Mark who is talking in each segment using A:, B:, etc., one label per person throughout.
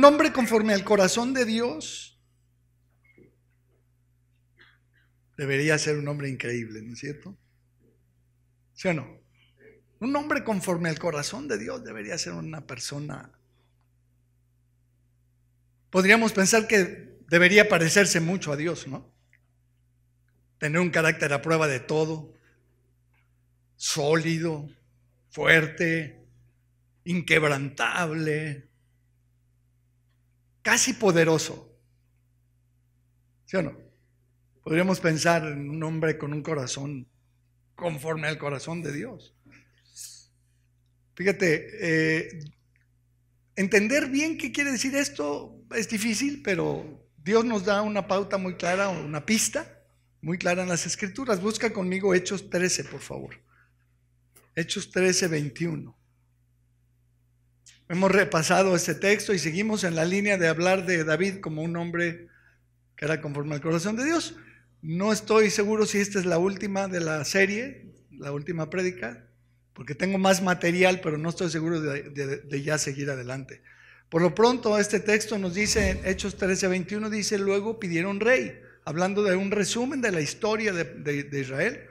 A: Un hombre conforme al corazón de Dios debería ser un hombre increíble, ¿no es cierto? ¿Sí o no? Un hombre conforme al corazón de Dios debería ser una persona. Podríamos pensar que debería parecerse mucho a Dios, ¿no? Tener un carácter a prueba de todo, sólido, fuerte, inquebrantable, casi poderoso. ¿Sí o no? Podríamos pensar en un hombre con un corazón conforme al corazón de Dios. Fíjate, entender bien qué quiere decir esto es difícil, pero Dios nos da una pauta muy clara, una pista muy clara en las Escrituras. Busca conmigo Hechos 13, por favor. Hechos 13, 21. Hemos repasado este texto y seguimos en la línea de hablar de David como un hombre que era conforme al corazón de Dios. No estoy seguro si esta es la última de la serie, la última prédica, porque tengo más material, pero no estoy seguro de ya seguir adelante. Por lo pronto, este texto nos dice, en Hechos 13, 21, dice, luego pidieron rey, hablando de un resumen de la historia de Israel.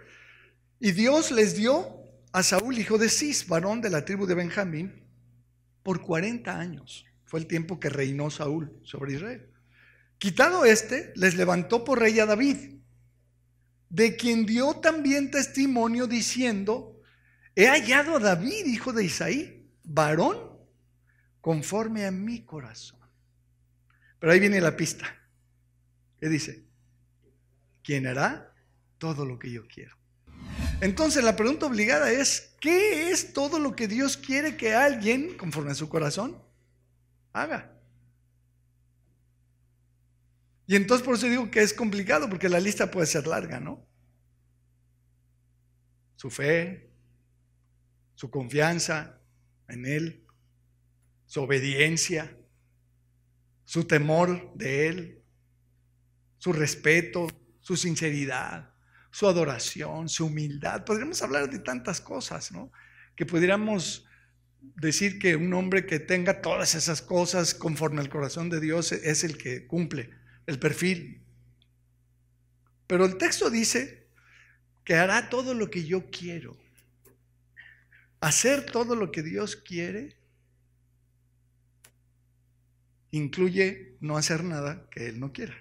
A: Y Dios les dio a Saúl, hijo de Cis, varón de la tribu de Benjamín, por 40 años. Fue el tiempo que reinó Saúl sobre Israel. Quitado les levantó por rey a David, de quien dio también testimonio diciendo, he hallado a David, hijo de Isaí, varón conforme a mi corazón. Pero ahí viene la pista. ¿Qué dice? ¿Quién hará todo lo que yo quiero? Entonces la pregunta obligada es, ¿qué es todo lo que Dios quiere que alguien, conforme a su corazón, haga? Y entonces por eso digo que es complicado, porque la lista puede ser larga, ¿no? Su fe, su confianza en Él, su obediencia, su temor de Él, su respeto, su sinceridad, su adoración, su humildad. Podríamos hablar de tantas cosas, ¿no? Que pudiéramos decir que un hombre que tenga todas esas cosas conforme al corazón de Dios es el que cumple el perfil. Pero el texto dice que hará todo lo que yo quiero. Hacer todo lo que Dios quiere incluye no hacer nada que Él no quiera.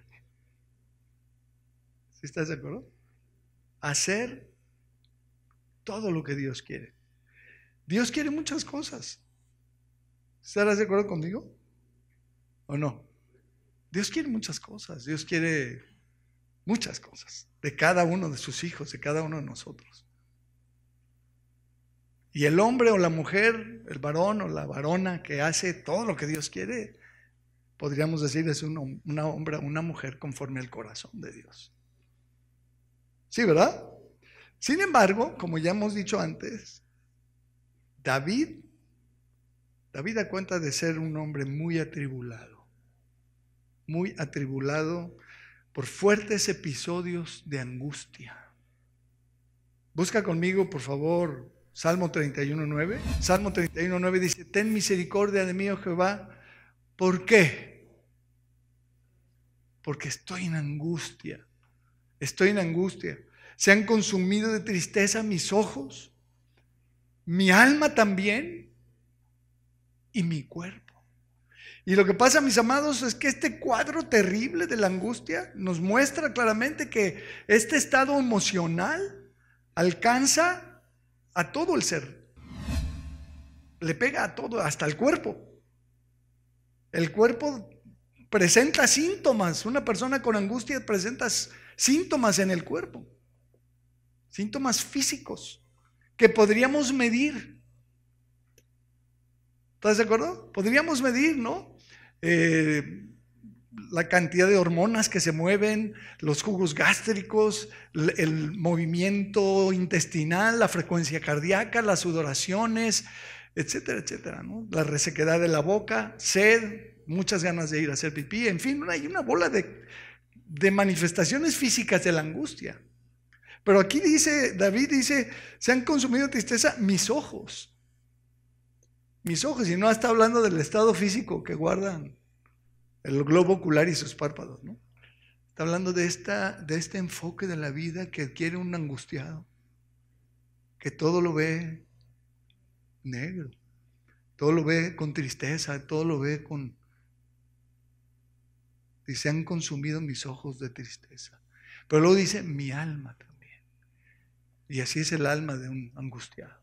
A: ¿Sí estás de acuerdo? Hacer todo lo que Dios quiere. Dios quiere muchas cosas. ¿Estarás de acuerdo conmigo? ¿O no? Dios quiere muchas cosas. Dios quiere muchas cosas de cada uno de sus hijos, de cada uno de nosotros. Y el hombre o la mujer, el varón o la varona que hace todo lo que Dios quiere, podríamos decir es un hombre o una mujer conforme al corazón de Dios. ¿Sí, verdad? Sin embargo, como ya hemos dicho antes, David da cuenta de ser un hombre muy atribulado por fuertes episodios de angustia. Busca conmigo, por favor, Salmo 31:9. Salmo 31:9 dice, ten misericordia de mí, oh Jehová. ¿Por qué? Porque estoy en angustia. Estoy en angustia. Se han consumido de tristeza mis ojos, mi alma también y mi cuerpo. Y lo que pasa, mis amados, es que este cuadro terrible de la angustia nos muestra claramente que este estado emocional alcanza a todo el ser. Le pega a todo, hasta el cuerpo. El cuerpo presenta síntomas. Una persona con angustia presenta síntomas en el cuerpo. Síntomas físicos que podríamos medir. ¿Estás de acuerdo? Podríamos medir, ¿no? La cantidad de hormonas que se mueven, los jugos gástricos, el movimiento intestinal, la frecuencia cardíaca, las sudoraciones, etcétera, etcétera, ¿no? La resequedad de la boca, sed, muchas ganas de ir a hacer pipí, en fin, hay una bola de manifestaciones físicas de la angustia. Pero aquí dice, David dice, se han consumido tristeza mis ojos. Mis ojos, y no está hablando del estado físico que guardan el globo ocular y sus párpados, ¿no? Está hablando de este enfoque de la vida que adquiere un angustiado, que todo lo ve negro, todo lo ve con tristeza, todo lo ve con... Y se han consumido mis ojos de tristeza. Pero luego dice, mi alma también. Y así es el alma de un angustiado.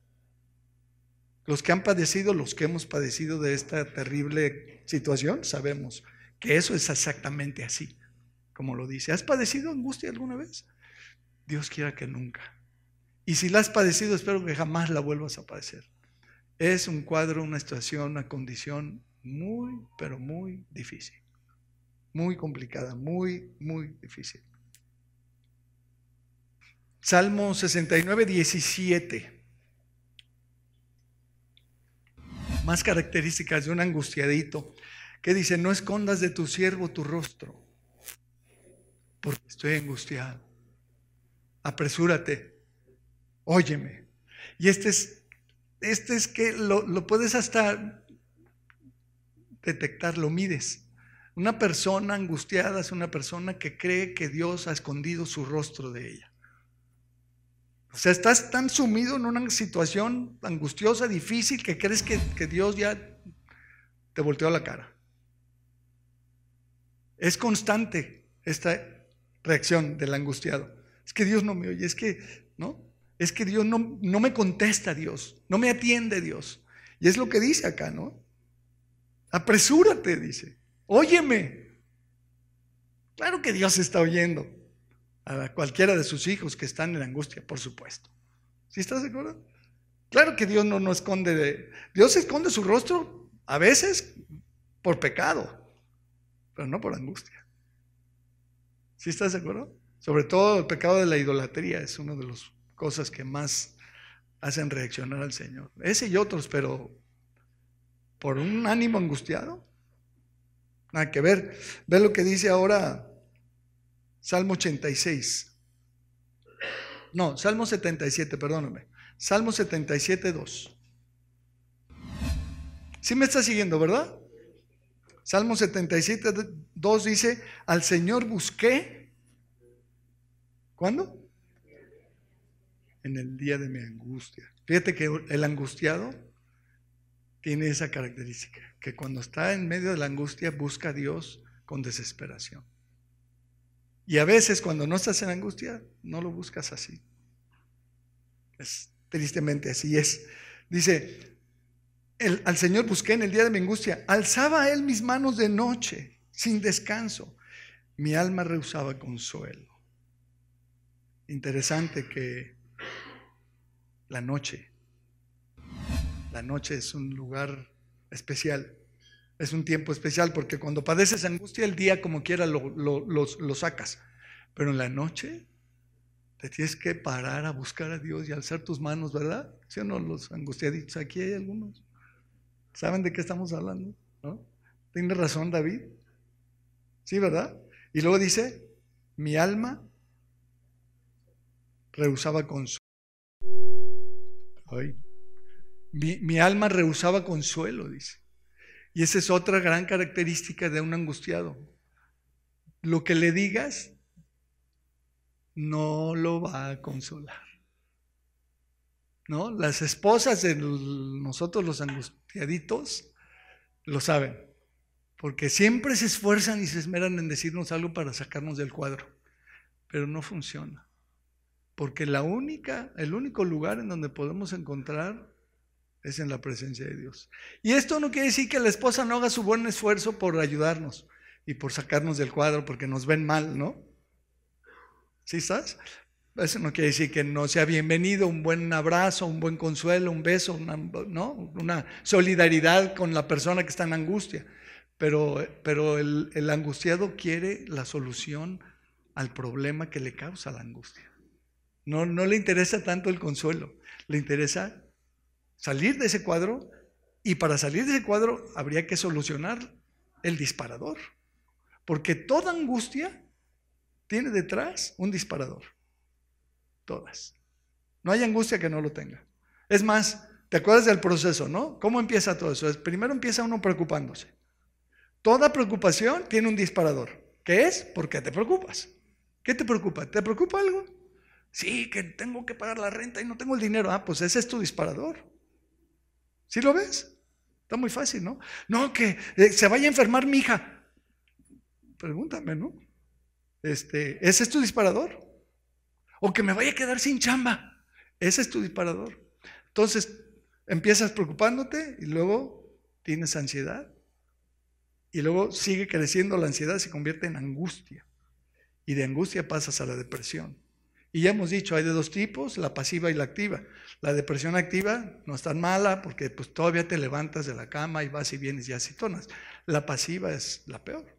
A: Los que han padecido, los que hemos padecido de esta terrible situación, sabemos que eso es exactamente así, como lo dice. ¿Has padecido angustia alguna vez? Dios quiera que nunca. Y si la has padecido, espero que jamás la vuelvas a padecer. Es un cuadro, una situación, una condición muy, pero muy difícil. Muy complicada, muy, muy difícil. Salmo 69, 17. Más características de un angustiadito. Que dice, no escondas de tu siervo tu rostro, porque estoy angustiado. Apresúrate, óyeme. Y este es que lo puedes hasta detectar, lo mides. Una persona angustiada es una persona que cree que Dios ha escondido su rostro de ella. O sea, estás tan sumido en una situación angustiosa, difícil, que crees que Dios ya te volteó la cara. Es constante esta reacción del angustiado. Es que Dios no me oye, es que Dios no me contesta, Dios, no me atiende Dios. Y es lo que dice acá, ¿no? Apresúrate, dice, óyeme. Claro que Dios está oyendo a cualquiera de sus hijos que están en angustia, por supuesto. ¿Sí estás de acuerdo? Claro que Dios no esconde, Dios esconde su rostro a veces por pecado, pero no por angustia. ¿Sí estás de acuerdo? Sobre todo el pecado de la idolatría es una de las cosas que más hacen reaccionar al Señor. Ese y otros, pero por un ánimo angustiado, nada que ver. Ve lo que dice ahora Salmo 86. No, Salmo 77, perdóname. Salmo 77, 2. ¿Sí me está siguiendo, verdad? Salmo 77, 2 dice, al Señor busqué. ¿Cuándo? En el día de mi angustia. Fíjate que el angustiado tiene esa característica, que cuando está en medio de la angustia busca a Dios con desesperación. Y a veces cuando no estás en angustia, no lo buscas así. Es tristemente así es. Dice, al Señor busqué en el día de mi angustia, alzaba a Él mis manos de noche, sin descanso. Mi alma rehusaba consuelo. Interesante que la noche es un lugar especial, es un tiempo especial, porque cuando padeces angustia, el día como quiera lo sacas, pero en la noche te tienes que parar a buscar a Dios y alzar tus manos, ¿verdad? ¿Sí o no? Los angustiaditos, aquí hay algunos. ¿Saben de qué estamos hablando? ¿No? Tiene razón David. Sí, ¿verdad? Y luego dice, mi alma rehusaba consuelo. Mi alma rehusaba consuelo, dice. Y esa es otra gran característica de un angustiado. Lo que le digas no lo va a consolar. ¿No? Las esposas de nosotros los angustiaditos lo saben, porque siempre se esfuerzan y se esmeran en decirnos algo para sacarnos del cuadro, pero no funciona, porque el único lugar en donde podemos encontrar es en la presencia de Dios. Y esto no quiere decir que la esposa no haga su buen esfuerzo por ayudarnos y por sacarnos del cuadro porque nos ven mal, ¿no? ¿Sí estás? Eso no quiere decir que no sea bienvenido un buen abrazo, un buen consuelo, un beso, una solidaridad con la persona que está en angustia. Pero el angustiado quiere la solución al problema que le causa la angustia. No le interesa tanto el consuelo, le interesa salir de ese cuadro, y para salir de ese cuadro habría que solucionar el disparador, porque toda angustia tiene detrás un disparador. Todas. No hay angustia que no lo tenga. Es más, ¿te acuerdas del proceso, no? ¿Cómo empieza todo eso? Primero empieza uno preocupándose. Toda preocupación tiene un disparador. ¿Qué es? ¿Por qué te preocupas? ¿Qué te preocupa? ¿Te preocupa algo? Sí, que tengo que pagar la renta y no tengo el dinero. Ah, pues ese es tu disparador. ¿Sí lo ves? Está muy fácil, ¿no? No, que se vaya a enfermar mi hija. Pregúntame, ¿no? ¿Ese es tu disparador? O que me vaya a quedar sin chamba. Ese es tu disparador. Entonces, empiezas preocupándote y luego tienes ansiedad. Y luego sigue creciendo la ansiedad, se convierte en angustia. Y de angustia pasas a la depresión. Y ya hemos dicho, hay de dos tipos, la pasiva y la activa. La depresión activa no es tan mala porque pues todavía te levantas de la cama y vas y vienes y acitonas. La pasiva es la peor,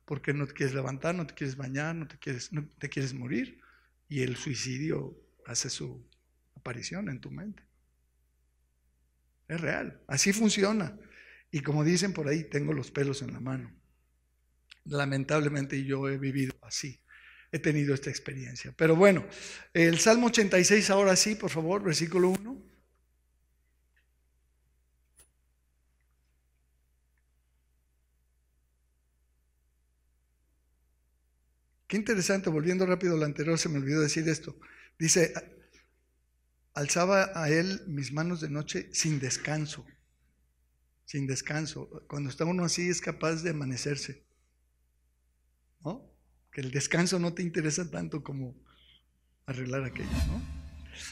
A: porque no te quieres levantar, no te quieres bañar, no te quieres morir, y el suicidio hace su aparición en tu mente. Es real, así funciona. Y como dicen por ahí, tengo los pelos en la mano. Lamentablemente yo he vivido así. He tenido esta experiencia. Pero bueno, el Salmo 86 ahora sí, por favor, versículo 1. Qué interesante, volviendo rápido al anterior, se me olvidó decir esto. Dice, alzaba a él mis manos de noche sin descanso. Sin descanso. Cuando está uno así es capaz de amanecerse, ¿no? Que el descanso no te interesa tanto como arreglar aquello, ¿no?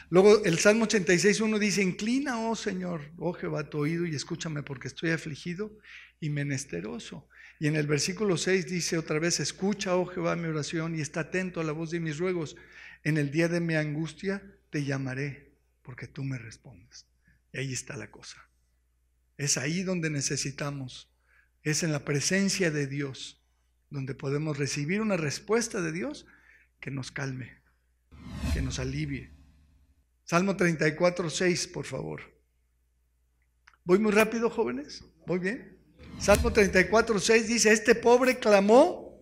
A: Luego el Salmo 86:1 dice, inclina, oh Señor, oh Jehová, tu oído y escúchame porque estoy afligido y menesteroso. Y en el versículo 6 dice otra vez, escucha, oh Jehová, mi oración y está atento a la voz de mis ruegos. En el día de mi angustia te llamaré porque tú me respondes. Y ahí está la cosa. Es ahí donde necesitamos, es en la presencia de Dios, donde podemos recibir una respuesta de Dios que nos calme, que nos alivie. Salmo 34:6, por favor. ¿Voy muy rápido, jóvenes? ¿Voy bien? Salmo 34:6 dice, este pobre clamó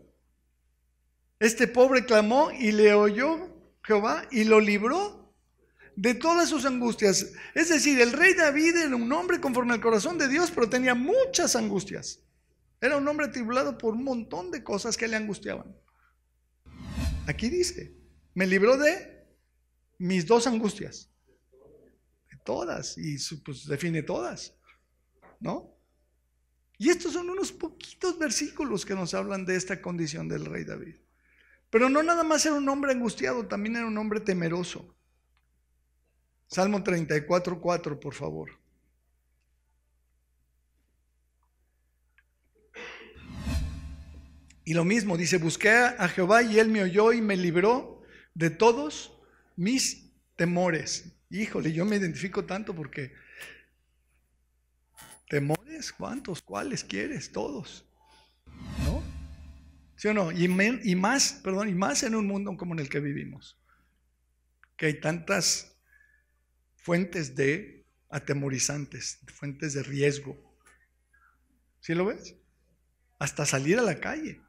A: y le oyó Jehová y lo libró de todas sus angustias. Es decir, el rey David era un hombre conforme al corazón de Dios, pero tenía muchas angustias. Era un hombre atribulado por un montón de cosas que le angustiaban. Aquí dice, me libró de mis dos angustias. De todas. Y pues define todas, ¿no? Y estos son unos poquitos versículos que nos hablan de esta condición del rey David. Pero no nada más era un hombre angustiado, también era un hombre temeroso. Salmo 34:4, por favor. Y lo mismo, dice, busqué a Jehová y él me oyó y me libró de todos mis temores. Híjole, yo me identifico tanto porque temores, ¿cuántos? ¿Cuáles quieres? Todos, ¿no? ¿Sí o no? Y más en un mundo como en el que vivimos, que hay tantas fuentes de atemorizantes, fuentes de riesgo. ¿Sí lo ves? Hasta salir a la calle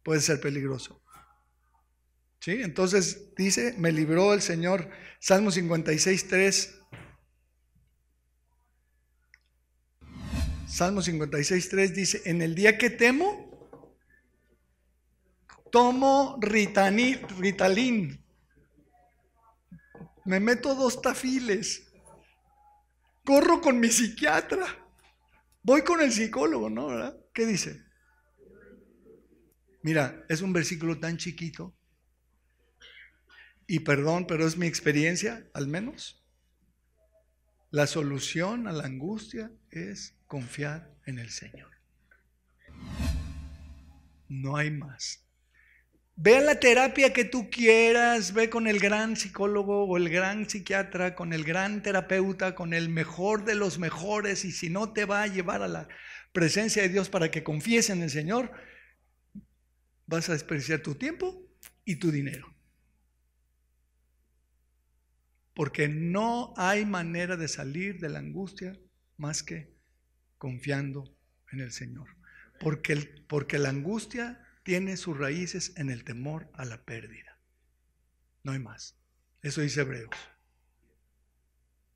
A: puede ser peligroso. ¿Sí? Entonces dice, me libró el Señor. Salmo 56:3. Salmo 56:3 dice, en el día que temo, tomo Ritalin. Me meto 2 tafiles. Corro con mi psiquiatra. Voy con el psicólogo, ¿no? ¿Verdad? ¿Qué dice? Mira, es un versículo tan chiquito. Y perdón, pero es mi experiencia, al menos. La solución a la angustia es confiar en el Señor. No hay más. Ve a la terapia que tú quieras, ve con el gran psicólogo o el gran psiquiatra, con el gran terapeuta, con el mejor de los mejores, y si no te va a llevar a la presencia de Dios para que confíes en el Señor, vas a desperdiciar tu tiempo y tu dinero. Porque no hay manera de salir de la angustia más que confiando en el Señor. Porque la angustia tiene sus raíces en el temor a la pérdida. No hay más. Eso dice Hebreos.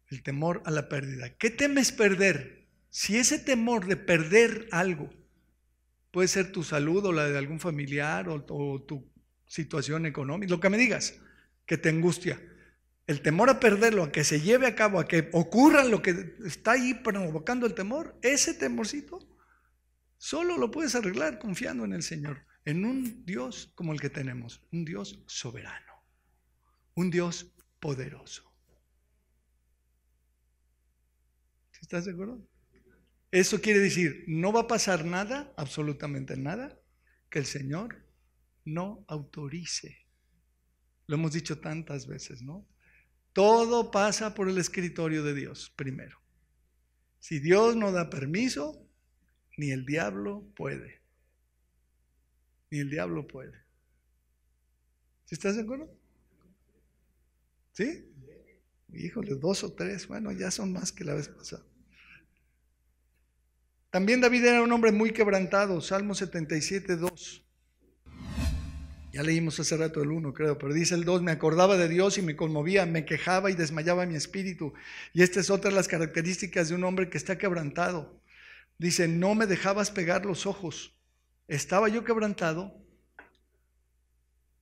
A: El temor a la pérdida. ¿Qué temes perder? Si ese temor de perder algo puede ser tu salud o la de algún familiar o tu situación económica, lo que me digas, que te angustia. El temor a perderlo, a que se lleve a cabo, a que ocurra lo que está ahí provocando el temor, ese temorcito, solo lo puedes arreglar confiando en el Señor, en un Dios como el que tenemos, un Dios soberano, un Dios poderoso. ¿Estás de acuerdo? Eso quiere decir, no va a pasar nada, absolutamente nada, que el Señor no autorice. Lo hemos dicho tantas veces, ¿no? Todo pasa por el escritorio de Dios primero. Si Dios no da permiso, ni el diablo puede. Ni el diablo puede. ¿Sí estás de acuerdo? ¿Sí? Híjole, 2 o 3, bueno, ya son más que la vez pasada. También David era un hombre muy quebrantado, Salmo 77, 2. Ya leímos hace rato el 1, creo, pero dice el 2, me acordaba de Dios y me conmovía, me quejaba y desmayaba mi espíritu. Y esta es otra de las características de un hombre que está quebrantado. Dice, no me dejabas pegar los ojos. Estaba yo quebrantado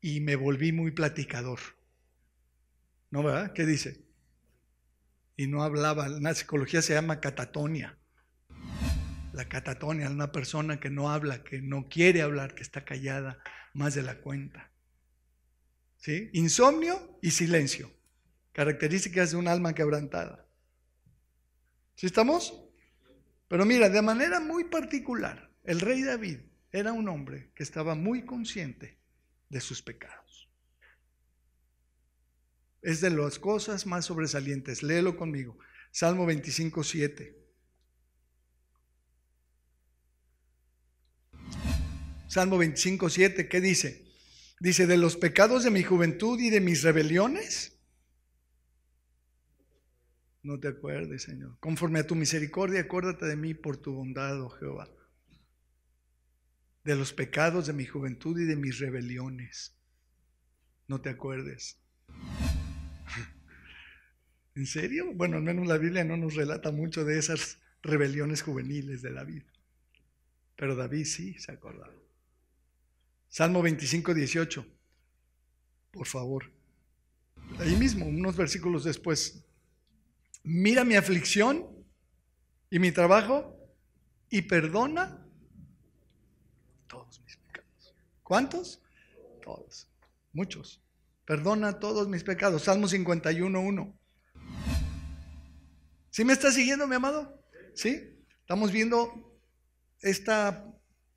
A: y me volví muy platicador. ¿No, verdad? ¿Qué dice? Y no hablaba. En la psicología se llama catatonia. La catatonia es una persona que no habla, que no quiere hablar, que está callada más de la cuenta. ¿Sí? Insomnio y silencio. Características de un alma quebrantada. ¿Sí estamos? Pero mira, de manera muy particular, el rey David era un hombre que estaba muy consciente de sus pecados. Es de las cosas más sobresalientes. Léelo conmigo. Salmo 25, 7. Salmo 25, 7, ¿qué dice? Dice, de los pecados de mi juventud y de mis rebeliones, no te acuerdes, Señor. Conforme a tu misericordia, acuérdate de mí por tu bondad, oh Jehová. De los pecados de mi juventud y de mis rebeliones, no te acuerdes. ¿En serio? Bueno, al menos la Biblia no nos relata mucho de esas rebeliones juveniles de David. Pero David sí se acordaba. Salmo 25, 18. Por favor. Ahí mismo, unos versículos después. Mira mi aflicción y mi trabajo y perdona todos mis pecados. ¿Cuántos? Todos. Muchos. Perdona todos mis pecados. Salmo 51, 1. ¿Sí me estás siguiendo, mi amado? ¿Sí? Estamos viendo esta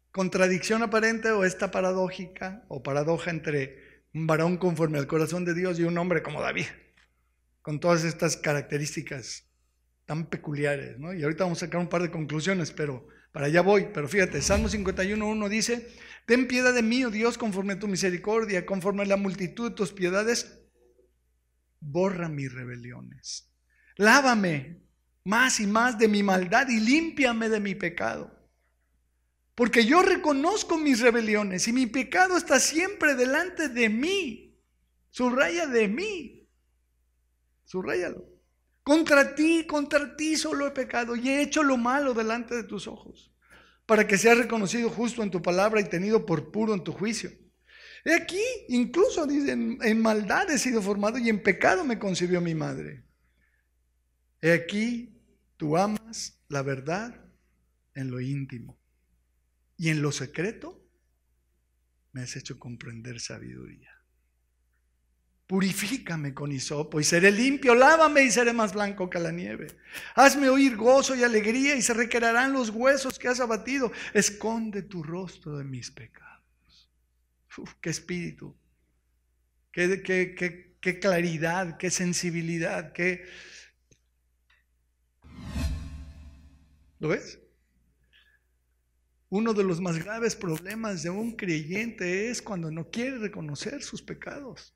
A: contradicción aparente o esta paradójica o paradoja entre un varón conforme al corazón de Dios y un hombre como David, con todas estas características tan peculiares, ¿no? Y ahorita vamos a sacar un par de conclusiones, pero para allá voy. Pero fíjate, Salmo 51:1 dice, ten piedad de mí, oh Dios, conforme a tu misericordia, conforme a la multitud de tus piedades, borra mis rebeliones. Lávame más y más de mi maldad y límpiame de mi pecado. Porque yo reconozco mis rebeliones y mi pecado está siempre delante de mí. Subraya de mí. Subráyalo. Contra ti solo he pecado y he hecho lo malo delante de tus ojos, para que seas reconocido justo en tu palabra y tenido por puro en tu juicio. He aquí, incluso dicen, en maldad he sido formado y en pecado me concibió mi madre. He aquí, tú amas la verdad en lo íntimo y en lo secreto me has hecho comprender sabiduría. Purifícame con hisopo y seré limpio, lávame y seré más blanco que la nieve. Hazme oír gozo y alegría y se requerirán los huesos que has abatido. Esconde tu rostro de mis pecados. Qué espíritu, qué claridad, qué sensibilidad, ¿Lo ves? Uno de los más graves problemas de un creyente es cuando no quiere reconocer sus pecados.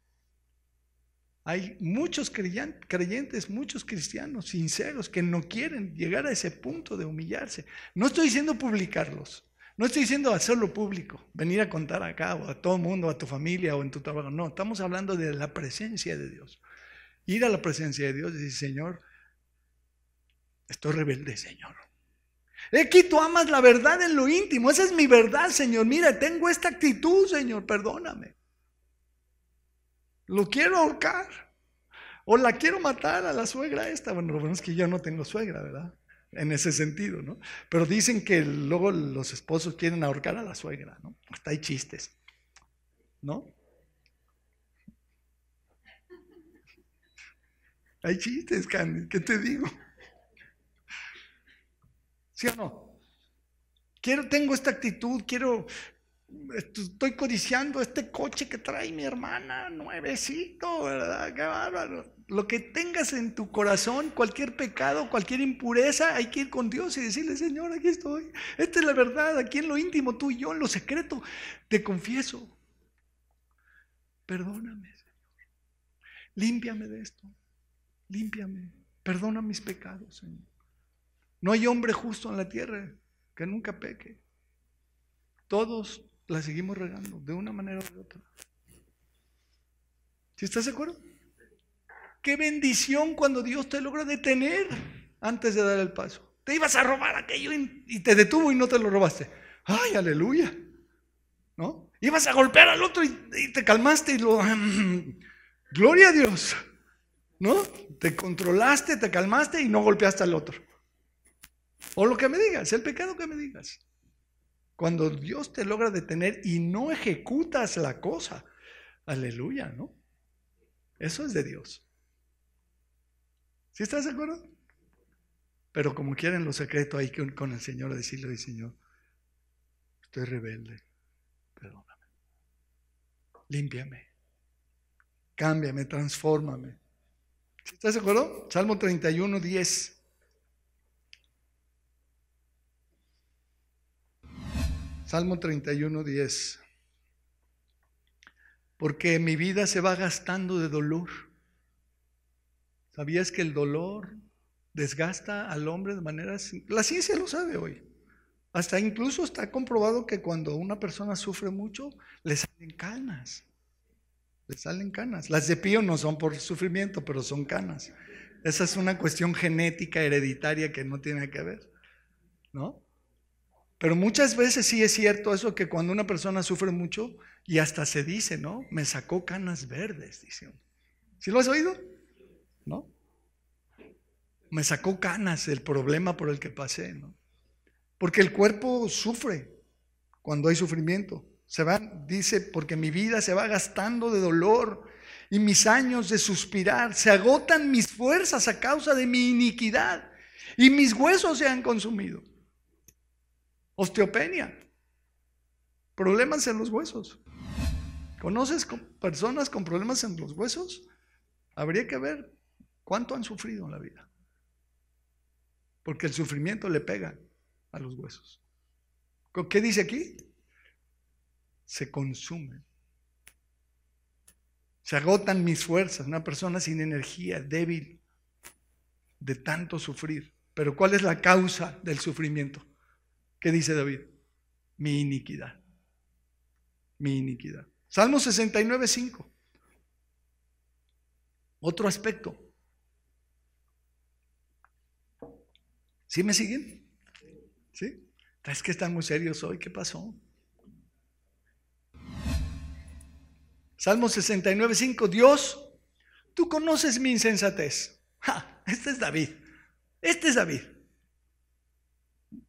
A: Hay muchos creyentes, muchos cristianos sinceros que no quieren llegar a ese punto de humillarse. No estoy diciendo publicarlos, no estoy diciendo hacerlo público, venir a contar acá o a todo el mundo, a tu familia o en tu trabajo. No, estamos hablando de la presencia de Dios. Ir a la presencia de Dios y decir, Señor, estoy rebelde, Señor. Aquí tú amas la verdad en lo íntimo. Esa es mi verdad, Señor. Mira, tengo esta actitud, Señor, perdóname. Lo quiero ahorcar. O la quiero matar a la suegra esta. Bueno, lo bueno es que yo no tengo suegra, ¿verdad? En ese sentido, ¿no? Pero dicen que luego los esposos quieren ahorcar a la suegra, ¿no? Hasta hay chistes, ¿no? Hay chistes, Candy, ¿qué te digo? ¿Sí o no? Tengo esta actitud, estoy codiciando este coche que trae mi hermana, nuevecito, ¿verdad? Qué bárbaro. Lo que tengas en tu corazón, cualquier pecado, cualquier impureza, hay que ir con Dios y decirle, Señor, aquí estoy. Esta es la verdad, aquí en lo íntimo, tú y yo, en lo secreto, te confieso. Perdóname, Señor. Límpiame de esto. Límpiame. Perdona mis pecados, Señor. No hay hombre justo en la tierra que nunca peque. Todos la seguimos regando de una manera u otra. ¿Sí estás de acuerdo? Qué bendición cuando Dios te logra detener antes de dar el paso. Te ibas a robar aquello y te detuvo y no te lo robaste. ¡Ay, aleluya! ¿No? Ibas a golpear al otro y te calmaste y ¡gloria a Dios! ¿No? Te controlaste, te calmaste y no golpeaste al otro. O lo que me digas, el pecado que me digas. Cuando Dios te logra detener y no ejecutas la cosa, aleluya, ¿no? Eso es de Dios. ¿Sí estás de acuerdo? Pero como quieren lo secreto ahí con el Señor, a decirle, Señor, estoy rebelde, perdóname, límpiame, cámbiame, transfórmame. ¿Sí estás de acuerdo? Salmo 31, 10. Salmo 31, 10. Porque mi vida se va gastando de dolor. ¿Sabías que el dolor desgasta al hombre de maneras... La ciencia lo sabe hoy. Hasta incluso está comprobado que cuando una persona sufre mucho, le salen canas. Le salen canas. Las de Pío no son por sufrimiento, pero son canas. Esa es una cuestión genética, hereditaria que no tiene que ver, ¿no? Pero muchas veces sí es cierto eso, que cuando una persona sufre mucho, y hasta se dice, ¿no? Me sacó canas verdes, dicen. ¿Sí lo has oído? ¿No? Me sacó canas el problema por el que pasé, ¿no? Porque el cuerpo sufre cuando hay sufrimiento. Dice, porque mi vida se va gastando de dolor y mis años de suspirar, se agotan mis fuerzas a causa de mi iniquidad y mis huesos se han consumido. Osteopenia, problemas en los huesos. ¿Conoces personas con problemas en los huesos? Habría que ver cuánto han sufrido en la vida. Porque el sufrimiento le pega a los huesos. ¿Qué dice aquí? Se consumen. Se agotan mis fuerzas. Una persona sin energía, débil, de tanto sufrir. Pero ¿cuál es la causa del sufrimiento? ¿Qué dice David? Mi iniquidad. Mi iniquidad. Salmo 69, 5. Otro aspecto. ¿Sí me siguen? ¿Sí? Es que están muy serios hoy. ¿Qué pasó? Salmo 69, 5. Dios, tú conoces mi insensatez. Este es David. Este es David.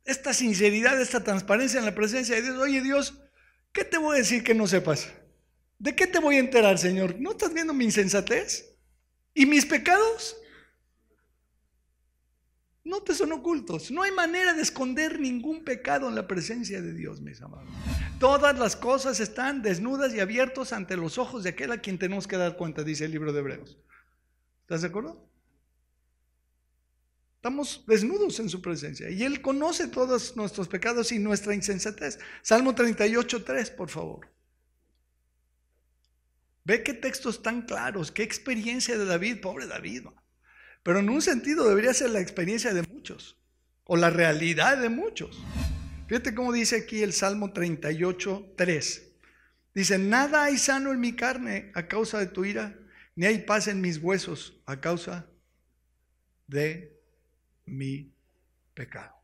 A: Esta sinceridad, esta transparencia en la presencia de Dios. Oye, Dios, ¿qué te voy a decir que no sepas? ¿De qué te voy a enterar, Señor? ¿No estás viendo mi insensatez? ¿Y mis pecados? No te son ocultos. No hay manera de esconder ningún pecado en la presencia de Dios, mis amados. Todas las cosas están desnudas y abiertas ante los ojos de aquel a quien tenemos que dar cuenta, dice el libro de Hebreos. ¿Estás de acuerdo? Estamos desnudos en su presencia y Él conoce todos nuestros pecados y nuestra insensatez. Salmo 38, 3, por favor. Ve qué textos tan claros, qué experiencia de David, pobre David. Pero en un sentido debería ser la experiencia de muchos o la realidad de muchos. Fíjate cómo dice aquí el Salmo 38, 3. Dice, nada hay sano en mi carne a causa de tu ira, ni hay paz en mis huesos a causa de mi pecado.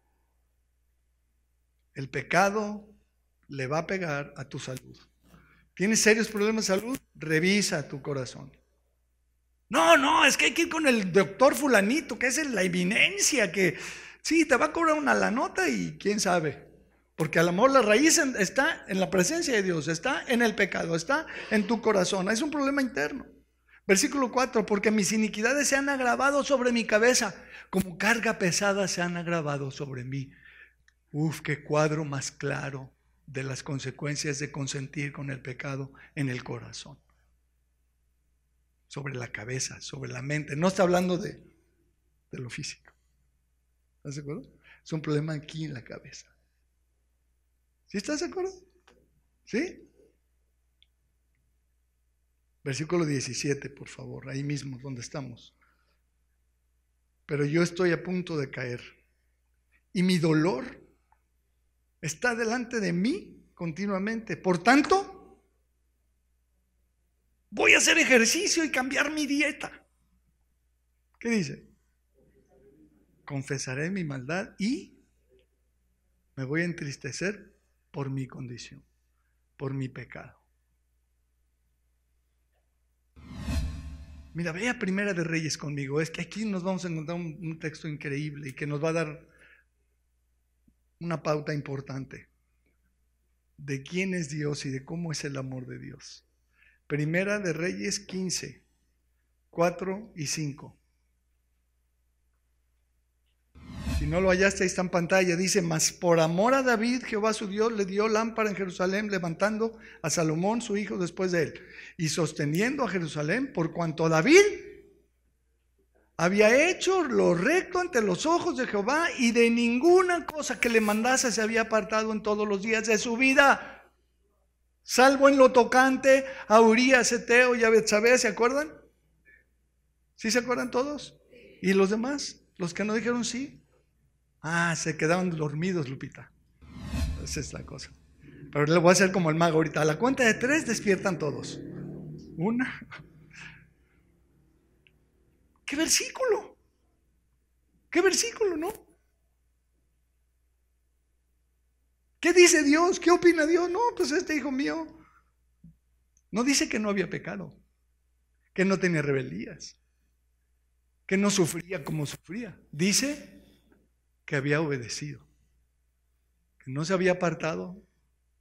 A: El pecado le va a pegar a tu salud. ¿Tienes serios problemas de salud? Revisa tu corazón. No, es que hay que ir con el doctor fulanito, que es la eminencia, que sí, te va a cobrar una la nota y quién sabe. Porque a lo mejor la raíz está en la presencia de Dios, está en el pecado, está en tu corazón. Es un problema interno. Versículo 4, porque mis iniquidades se han agravado sobre mi cabeza, como carga pesada se han agravado sobre mí. Qué cuadro más claro de las consecuencias de consentir con el pecado en el corazón. Sobre la cabeza, sobre la mente. No está hablando de lo físico. ¿Estás de acuerdo? Es un problema aquí en la cabeza. ¿Sí estás de acuerdo? ¿Sí? Versículo 17, por favor, ahí mismo donde estamos. Pero yo estoy a punto de caer. Y mi dolor está delante de mí continuamente. Por tanto, voy a hacer ejercicio y cambiar mi dieta. ¿Qué dice? Confesaré mi maldad y me voy a entristecer por mi condición, por mi pecado. Mira, ve a Primera de Reyes conmigo. Es que aquí nos vamos a encontrar un texto increíble y que nos va a dar una pauta importante de quién es Dios y de cómo es el amor de Dios. Primera de Reyes 15, 4 y 5. Si no lo hallaste, ahí está en pantalla. Dice, mas por amor a David, Jehová su Dios le dio lámpara en Jerusalén, levantando a Salomón su hijo después de él, y sosteniendo a Jerusalén, por cuanto David había hecho lo recto ante los ojos de Jehová, y de ninguna cosa que le mandase se había apartado en todos los días de su vida, salvo en lo tocante a Urías Eteo y a Betsabé. ¿Se acuerdan? ¿Sí se acuerdan todos? ¿Y los demás? ¿Los que no dijeron sí? Se quedaron dormidos, Lupita. Esa es la cosa. Pero le voy a hacer como el mago ahorita. A la cuenta de 3 despiertan todos. 1. ¿Qué versículo? ¿Qué versículo, no? ¿Qué dice Dios? ¿Qué opina Dios? No, pues este hijo mío no dice que no había pecado, que no tenía rebeldías, que no sufría como sufría. Dice que había obedecido, que no se había apartado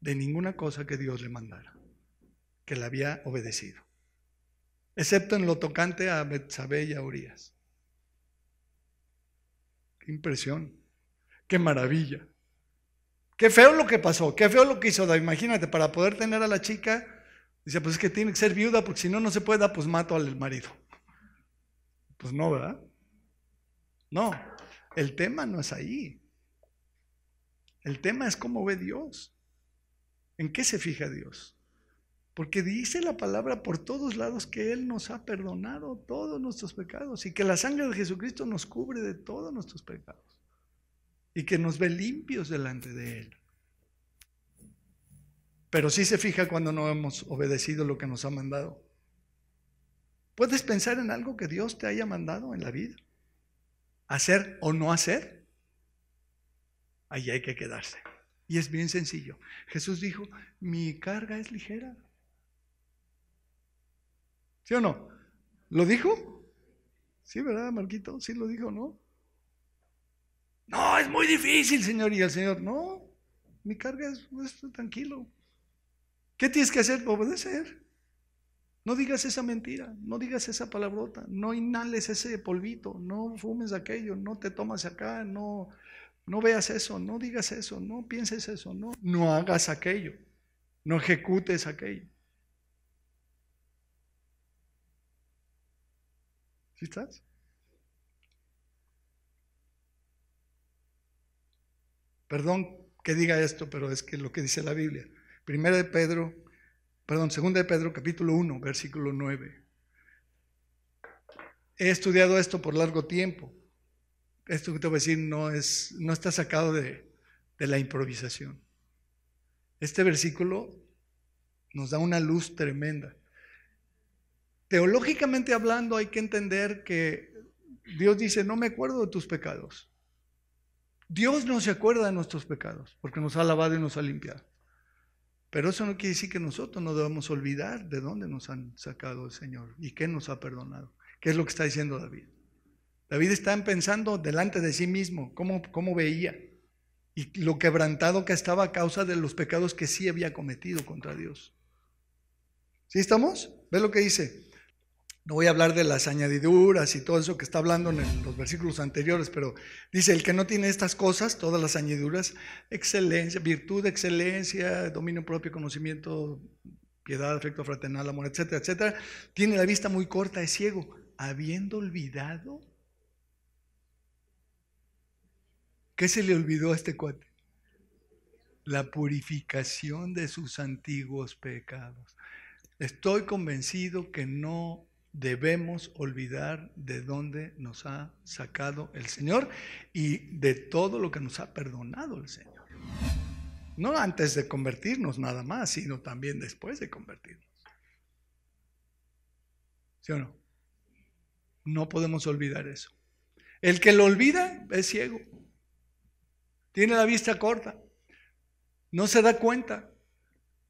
A: de ninguna cosa que Dios le mandara, que la había obedecido, excepto en lo tocante a Betsabé y a Urías. Qué impresión, qué maravilla. Qué feo lo que pasó, qué feo lo que hizo David. Imagínate, para poder tener a la chica, dice, pues es que tiene que ser viuda, porque si no, no se puede dar, pues mato al marido. Pues no, ¿verdad? No, el tema no es ahí. El tema es cómo ve Dios. ¿En qué se fija Dios? Porque dice la palabra por todos lados que Él nos ha perdonado todos nuestros pecados y que la sangre de Jesucristo nos cubre de todos nuestros pecados y que nos ve limpios delante de Él. Pero sí se fija cuando no hemos obedecido lo que nos ha mandado. ¿Puedes pensar en algo que Dios te haya mandado en la vida? ¿Hacer o no hacer? Ahí hay que quedarse. Y es bien sencillo. Jesús dijo, mi carga es ligera. ¿Sí o no? ¿Lo dijo? Sí, ¿verdad, Marquito? Sí lo dijo, ¿no? No, es muy difícil, Señor. Y el Señor, no, mi carga es tranquilo. ¿Qué tienes que hacer? Obedecer. No digas esa mentira, no digas esa palabrota, no inhales ese polvito, no fumes aquello, no te tomas acá, no veas eso, no digas eso, no pienses eso, no hagas aquello, no ejecutes aquello. ¿Sí estás? Perdón que diga esto, pero es que lo que dice la Biblia. Segunda de Pedro, capítulo 1, versículo 9. He estudiado esto por largo tiempo. Esto que te voy a decir no está sacado de la improvisación. Este versículo nos da una luz tremenda. Teológicamente hablando, hay que entender que Dios dice, no me acuerdo de tus pecados. Dios no se acuerda de nuestros pecados porque nos ha lavado y nos ha limpiado. Pero eso no quiere decir que nosotros no debamos olvidar de dónde nos han sacado el Señor y qué nos ha perdonado. ¿Qué es lo que está diciendo David? David está pensando delante de sí mismo cómo veía y lo quebrantado que estaba a causa de los pecados que sí había cometido contra Dios. ¿Sí estamos? ¿Ve lo que dice? No voy a hablar de las añadiduras y todo eso que está hablando en los versículos anteriores, pero dice, el que no tiene estas cosas, todas las añadiduras, excelencia, virtud, excelencia, dominio propio, conocimiento, piedad, afecto fraternal, amor, etcétera, etcétera, tiene la vista muy corta, es ciego, habiendo olvidado. ¿Qué se le olvidó a este cuate? La purificación de sus antiguos pecados. Estoy convencido que no debemos olvidar de dónde nos ha sacado el Señor y de todo lo que nos ha perdonado el Señor. No antes de convertirnos nada más, sino también después de convertirnos. ¿Sí o no? No podemos olvidar eso. El que lo olvida es ciego. Tiene la vista corta. No se da cuenta.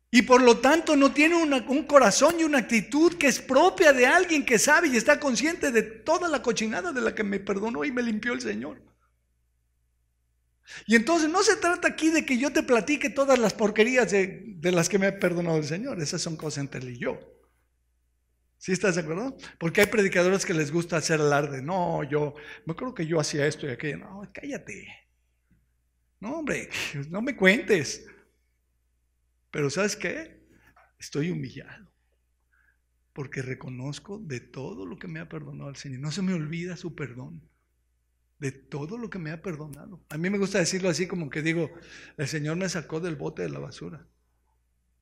A: Y por lo tanto no tiene un corazón y una actitud que es propia de alguien que sabe y está consciente de toda la cochinada de la que me perdonó y me limpió el Señor. Y entonces no se trata aquí de que yo te platique todas las porquerías de las que me ha perdonado el Señor. Esas son cosas entre él y yo. ¿Sí estás de acuerdo? Porque hay predicadores que les gusta hacer alarde. No, me acuerdo que yo hacía esto y aquello. No, cállate. No, hombre, no me cuentes. Pero ¿sabes qué? Estoy humillado porque reconozco de todo lo que me ha perdonado el Señor. No se me olvida su perdón, de todo lo que me ha perdonado. A mí me gusta decirlo así como que digo, el Señor me sacó del bote de la basura,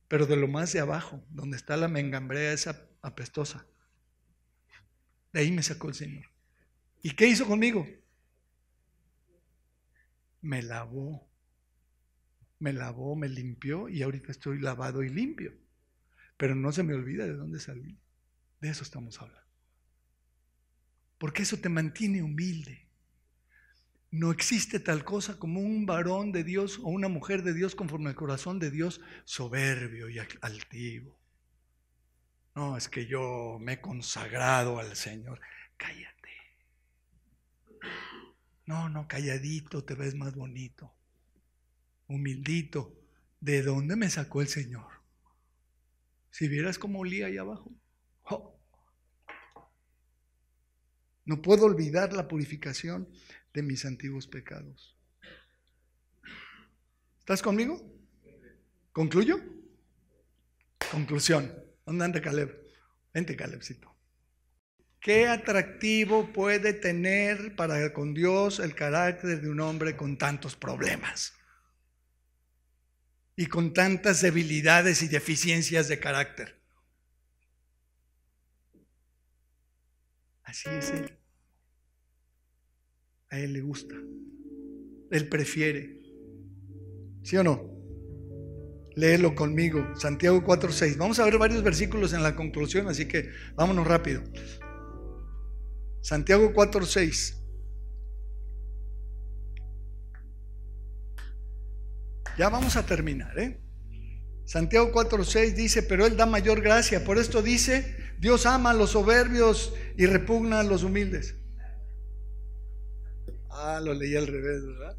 A: pero de lo más de abajo, donde está la mengambrea esa apestosa. De ahí me sacó el Señor. ¿Y qué hizo conmigo? Me lavó, me limpió y ahorita estoy lavado y limpio. Pero no se me olvida de dónde salí. De eso estamos hablando. Porque eso te mantiene humilde. No existe tal cosa como un varón de Dios o una mujer de Dios conforme al corazón de Dios soberbio y altivo. No, es que yo me he consagrado al Señor. Cállate. No, calladito te ves más bonito. Humildito. ¿De dónde me sacó el Señor? Si vieras cómo olía ahí abajo. Oh. No puedo olvidar la purificación de mis antiguos pecados. ¿Estás conmigo? ¿Concluyo? Conclusión. ¿Dónde anda Caleb? Vente, Calebcito. ¿Qué atractivo puede tener para con Dios el carácter de un hombre con tantos problemas? Y con tantas debilidades y deficiencias de carácter. Así es Él. A Él le gusta. Él prefiere. ¿Sí o no? Léelo conmigo. Santiago 4:6. Vamos a ver varios versículos en la conclusión, así que vámonos rápido. Santiago 4:6. Ya vamos a terminar, Santiago 4:6 dice, pero Él da mayor gracia. Por esto dice, Dios ama a los soberbios y repugna a los humildes. Lo leí al revés, ¿verdad?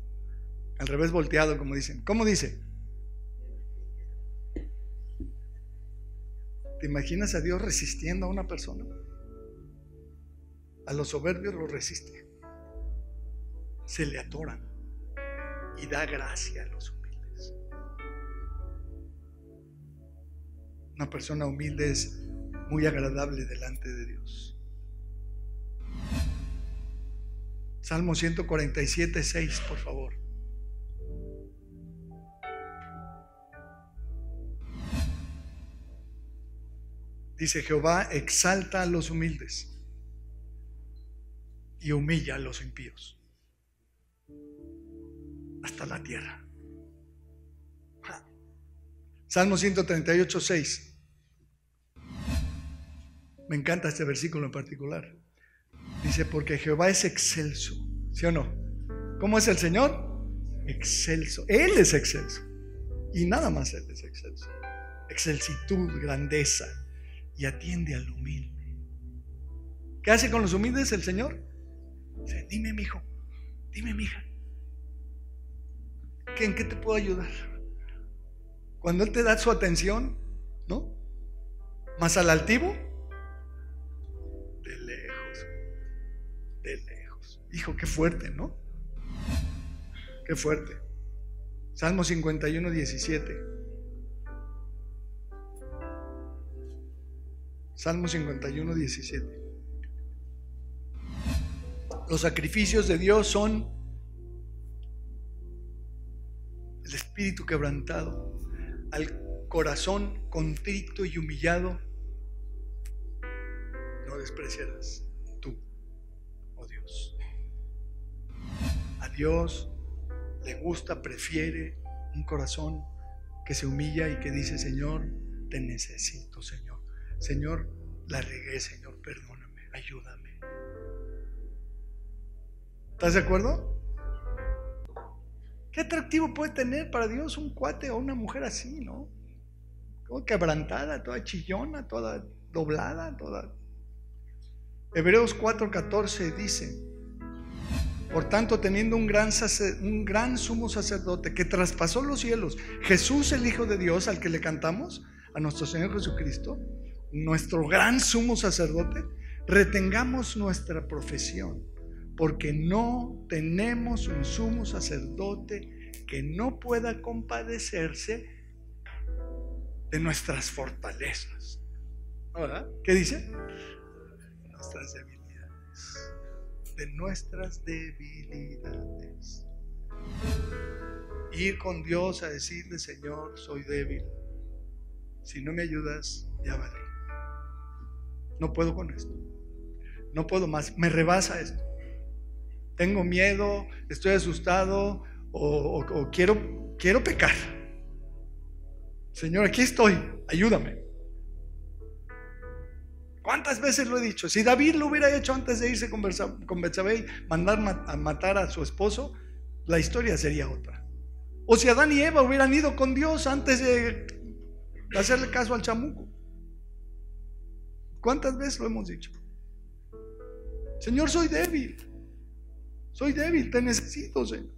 A: Al revés volteado, como dicen. ¿Cómo dice? ¿Te imaginas a Dios resistiendo a una persona? A los soberbios los resiste. Se le atoran. Y da gracia a los humildes. Una persona humilde es muy agradable delante de Dios. Salmo 147:6, por favor. Dice, Jehová exalta a los humildes y humilla a los impíos hasta la tierra. Salmo 138:6. Me encanta este versículo en particular. Dice, porque Jehová es excelso. ¿Sí o no? ¿Cómo es el Señor? excelso. Él es excelso. Y nada más Él es excelso. Excelsitud, grandeza. Y atiende al humilde. ¿Qué hace con los humildes el Señor? Dice, dime, mijo, dime, mija, ¿en qué te puedo ayudar? Cuando Él te da su atención, ¿no? Más al altivo, de lejos, de lejos. Hijo, qué fuerte, ¿no? Qué fuerte. Salmo 51, 17. Salmo 51, 17. Los sacrificios de Dios son el espíritu quebrantado, al corazón contrito y humillado no despreciarás tú, oh Dios. A Dios le gusta, prefiere un corazón que se humilla y que dice, Señor, te necesito, Señor. Señor, la regué, Señor, perdóname, ayúdame. ¿Estás de acuerdo? ¿Qué atractivo puede tener para Dios un cuate o una mujer así, no? Toda quebrantada, toda chillona, toda doblada, toda... Hebreos 4:14 dice, por tanto, teniendo un gran sumo sacerdote que traspasó los cielos, Jesús el Hijo de Dios, al que le cantamos, a nuestro Señor Jesucristo, nuestro gran sumo sacerdote, retengamos nuestra profesión, porque no tenemos un sumo sacerdote que no pueda compadecerse de nuestras fortalezas. ¿Verdad? ¿Qué dice? Nuestras debilidades. De nuestras debilidades. Ir con Dios a decirle, Señor, soy débil. Si no me ayudas, ya valí. No puedo con esto. No puedo más. Me rebasa esto. Tengo miedo, estoy asustado o quiero pecar. Señor, aquí estoy, ayúdame. ¿Cuántas veces lo he dicho? Si David lo hubiera hecho antes de irse con Betsabé y mandar a matar a su esposo, la historia sería otra. O si Adán y Eva hubieran ido con Dios antes de hacerle caso al chamuco. ¿Cuántas veces lo hemos dicho? Señor, soy débil, te necesito, Señor.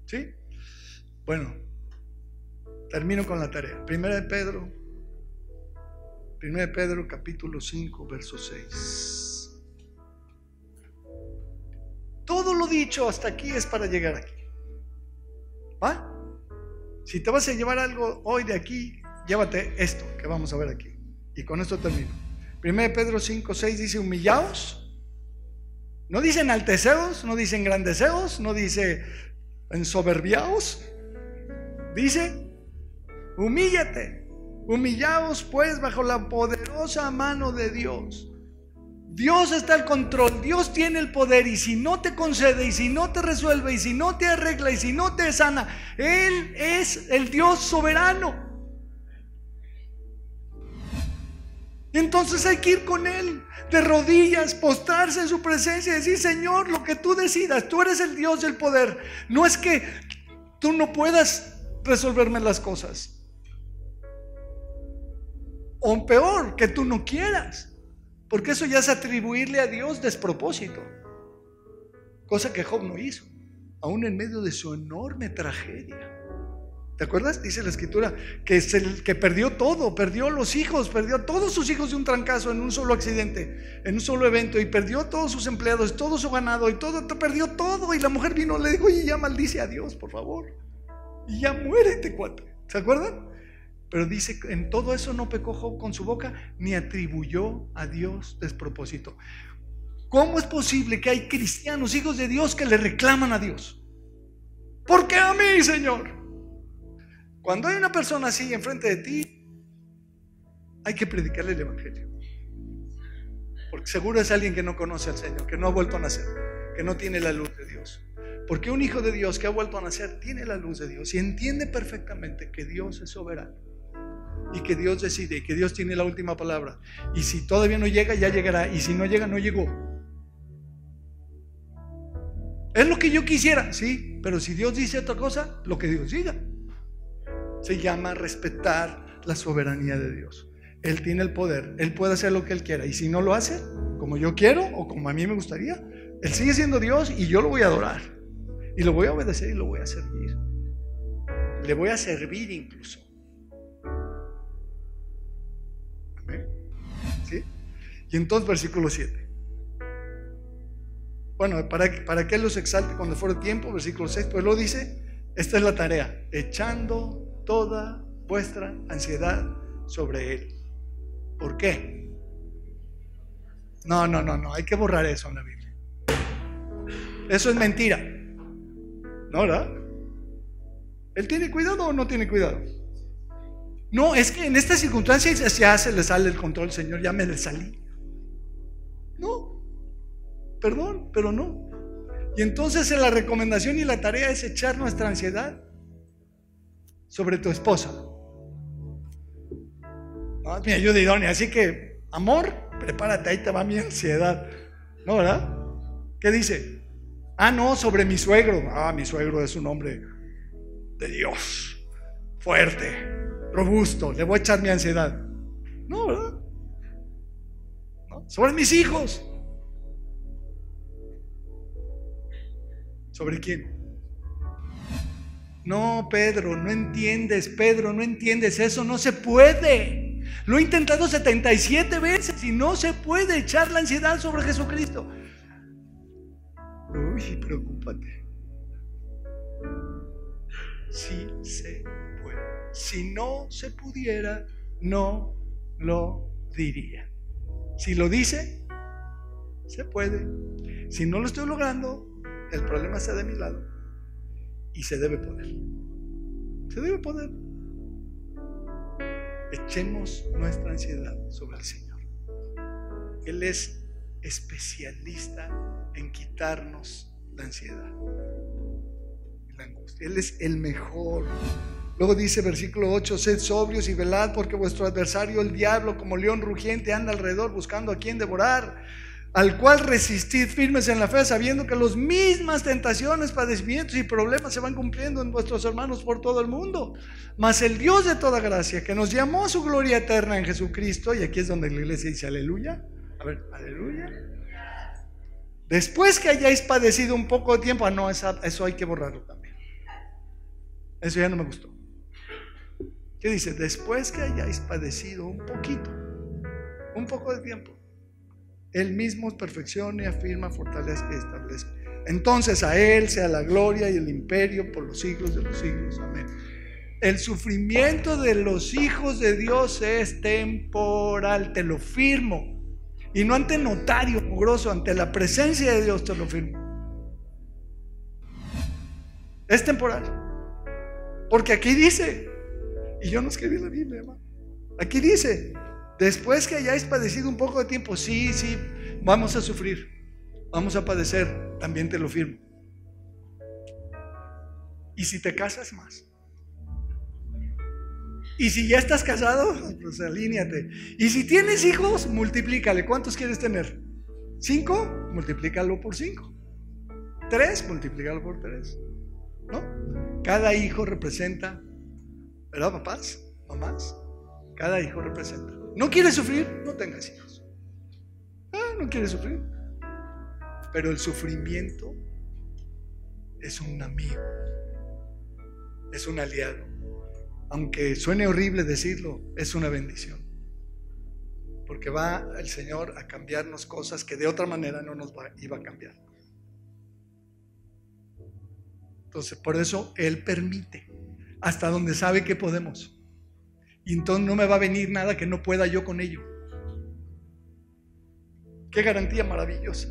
A: ¿Sí? Bueno, termino con la tarea. Primera de Pedro capítulo 5, verso 6. Todo lo dicho hasta aquí es para llegar aquí. ¿Va? Si te vas a llevar algo hoy de aquí, llévate esto que vamos a ver aquí. Y con esto termino. 1 Pedro 5, 6 dice, humillaos. No dice enalteceos, no dice engrandeceos, no dice ensoberbiaos. Dice, humíllate. Humillaos pues bajo la poderosa mano de Dios. Dios está al control, Dios tiene el poder, y si no te concede, y si no te resuelve, y si no te arregla, y si no te sana, Él es el Dios soberano. Y entonces hay que ir con Él, de rodillas, postrarse en su presencia y decir, Señor, lo que tú decidas, tú eres el Dios del poder. No es que tú no puedas resolverme las cosas, o peor, que tú no quieras. Porque eso ya es atribuirle a Dios despropósito, cosa que Job no hizo, aún en medio de su enorme tragedia. ¿Te acuerdas? Dice la escritura que perdió todo, perdió los hijos, perdió a todos sus hijos de un trancazo en un solo accidente, en un solo evento, y perdió a todos sus empleados, todo su ganado, y perdió todo. Y la mujer vino, le dijo, oye, ya maldice a Dios, por favor, y ya muérete, cuate. ¿Se acuerdan? Pero dice, en todo eso no pecó Job con su boca, ni atribuyó a Dios despropósito. ¿Cómo es posible que hay cristianos, hijos de Dios, que le reclaman a Dios? ¿Por qué a mí, Señor? Cuando hay una persona así enfrente de ti, hay que predicarle el evangelio. Porque seguro es alguien que no conoce al Señor, que no ha vuelto a nacer, que no tiene la luz de Dios. Porque un hijo de Dios que ha vuelto a nacer tiene la luz de Dios y entiende perfectamente que Dios es soberano y que Dios decide y que Dios tiene la última palabra. Y si todavía no llega, ya llegará, y si no llega, no llegó. Es lo que yo quisiera, sí, pero si Dios dice otra cosa, lo que Dios diga. Se llama respetar la soberanía de Dios. Él tiene el poder, Él puede hacer lo que Él quiera. Y si no lo hace como yo quiero o como a mí me gustaría, Él sigue siendo Dios y yo lo voy a adorar. Y lo voy a obedecer y lo voy a servir. Le voy a servir incluso. ¿Amén? ¿Sí? Y entonces versículo 7. Bueno, para que Él los exalte cuando fuere tiempo, versículo 6, pues lo dice, esta es la tarea, echando toda vuestra ansiedad sobre Él. ¿Por qué? No, hay que borrar eso en la Biblia. Eso es mentira. ¿No, verdad? ¿Él tiene cuidado o no tiene cuidado? No, es que en estas circunstancias ya se le sale el control, Señor, ya me le salí. No, perdón, pero no. Y entonces la recomendación y la tarea es echar nuestra ansiedad sobre tu esposa. No, es mi ayuda idónea, así que, amor, prepárate, ahí te va mi ansiedad. ¿No, verdad? ¿Qué dice? Ah, no, sobre mi suegro. Ah, mi suegro es un hombre de Dios, fuerte, robusto, le voy a echar mi ansiedad. No, ¿verdad? ¿No? Sobre mis hijos. ¿Sobre quién? No, Pedro, no entiendes, eso no se puede. Lo he intentado 77 veces y no se puede echar la ansiedad sobre Jesucristo. Uy, preocúpate. Sí se puede. Si no se pudiera, no lo diría. Si lo dice, se puede. Si no lo estoy logrando, el problema está de mi lado. Y se debe poder. Se debe poder. Echemos nuestra ansiedad sobre el Señor. Él es especialista en quitarnos la ansiedad y la angustia. Él es el mejor. Luego dice versículo 8: sed sobrios y velad, porque vuestro adversario el diablo, como león rugiente, anda alrededor buscando a quien devorar, al cual resistid firmes en la fe, sabiendo que las mismas tentaciones, padecimientos y problemas se van cumpliendo en vuestros hermanos por todo el mundo. Mas el Dios de toda gracia, que nos llamó a su gloria eterna en Jesucristo, y aquí es donde la iglesia dice aleluya. A ver, aleluya. Después que hayáis padecido un poco de tiempo, no, eso hay que borrarlo también. Eso ya no me gustó. ¿Qué dice? Después que hayáis padecido un poco de tiempo, Él mismo os perfeccione, afirma, fortalezca y establezca. Entonces a Él sea la gloria y el imperio por los siglos de los siglos. Amén. El sufrimiento de los hijos de Dios es temporal, te lo firmo. Y no ante notario mugroso, ante la presencia de Dios te lo firmo. Es temporal. Porque aquí dice, y yo no escribí la Biblia, hermano. Aquí dice, después que hayáis padecido un poco de tiempo, sí, vamos a sufrir, vamos a padecer, también te lo firmo. Y si te casas, más. Y si ya estás casado, pues alíñate. Y si tienes hijos, multiplícale. ¿Cuántos quieres tener? 5, multiplícalo por 5. 3, multiplícalo por 3. ¿No? Cada hijo representa, ¿verdad, papás? Mamás. Cada hijo representa. ¿No quieres sufrir? No tengas hijos. No quieres sufrir. Pero el sufrimiento es un amigo, es un aliado. Aunque suene horrible decirlo, es una bendición. Porque va el Señor a cambiarnos cosas que de otra manera no nos iba a cambiar. Entonces, por eso Él permite hasta donde sabe que podemos. Y entonces no me va a venir nada que no pueda yo con ello. Qué garantía maravillosa.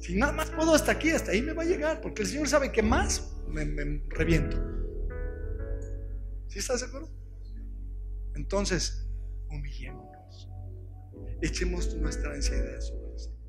A: Si nada más puedo hasta aquí, hasta ahí me va a llegar, porque el Señor sabe que más me reviento. ¿Sí estás de acuerdo? Entonces, humillémonos. Echemos nuestra ansiedad sobre el Señor.